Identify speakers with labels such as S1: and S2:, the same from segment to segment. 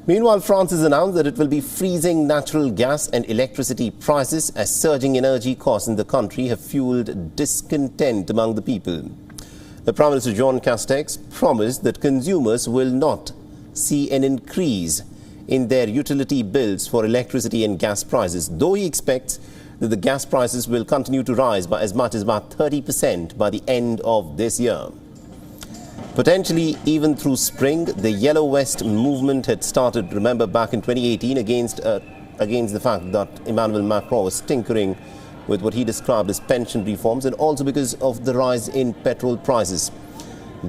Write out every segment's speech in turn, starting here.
S1: Meanwhile, France has announced that it will be freezing natural gas and electricity prices as surging energy costs in the country have fueled discontent among the people. The Prime Minister Jean Castex promised that consumers will not see an increase in their utility bills for electricity and gas prices, though he expects that the gas prices will continue to rise by as much as about 30% by the end of this year. Potentially even through spring, the Yellow Vest movement had started, remember, back in 2018 against the fact that Emmanuel Macron was tinkering with what he described as pension reforms, and also because of the rise in petrol prices.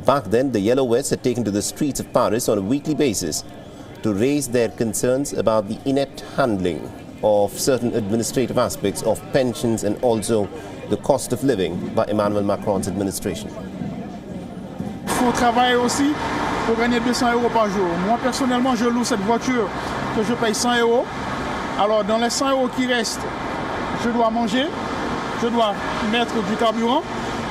S1: Back then, the Yellow Vests had taken to the streets of Paris on a weekly basis to raise their concerns about the inept handling of certain administrative aspects of pensions and also the cost of living by Emmanuel Macron's administration.
S2: Il faut travailler aussi pour gagner 200 € par jour. Moi, personnellement, je loue cette voiture que je paye 100 €. Alors, dans les 100 € qui restent, je dois manger, je dois mettre du carburant.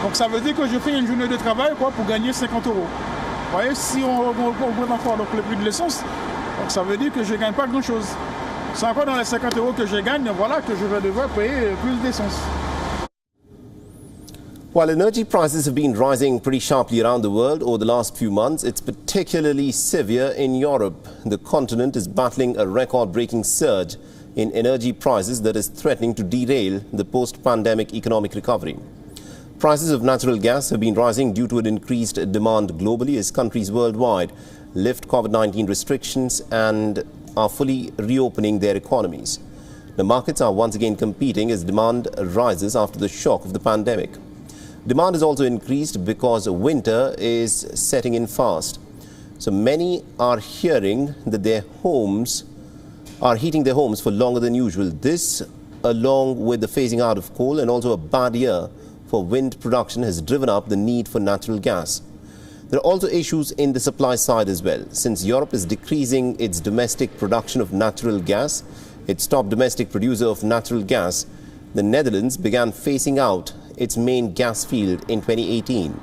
S2: Donc, ça veut dire que je fais une journée de travail pour gagner 50 €. Vous voyez, si on augmente encore le prix de l'essence, ça veut dire que je ne gagne pas grand-chose. C'est encore dans les 50 € que je gagne, voilà, que je vais devoir payer plus d'essence.
S1: While energy prices have been rising pretty sharply around the world over the last few months, it's particularly severe in Europe. The continent is battling a record-breaking surge in energy prices that is threatening to derail the post-pandemic economic recovery. Prices of natural gas have been rising due to an increased demand globally as countries worldwide lift COVID-19 restrictions and are fully reopening their economies. The markets are once again competing as demand rises after the shock of the pandemic. Demand has also increased because winter is setting in fast. So many are hearing that their homes are heating their homes for longer than usual. This, along with the phasing out of coal and also a bad year for wind production, has driven up the need for natural gas. There are also issues in the supply side as well. Since Europe is decreasing its domestic production of natural gas, its top domestic producer of natural gas, the Netherlands, began phasing out its main gas field in 2018.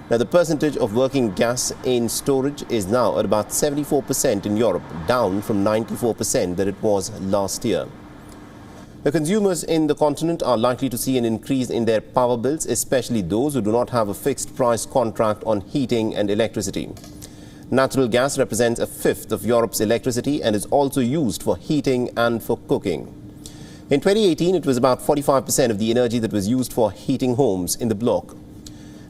S1: Now, the percentage of working gas in storage is now at about 74% in Europe, down from 94% that it was last year. The consumers in the continent are likely to see an increase in their power bills, especially those who do not have a fixed price contract on heating and electricity. Natural gas represents a fifth of Europe's electricity and is also used for heating and for cooking. In 2018, it was about 45% of the energy that was used for heating homes in the bloc.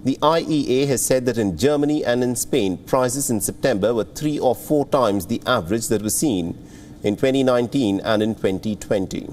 S1: The IEA has said that in Germany and in Spain, prices in September were 3 or 4 times the average that was seen in 2019 and in 2020.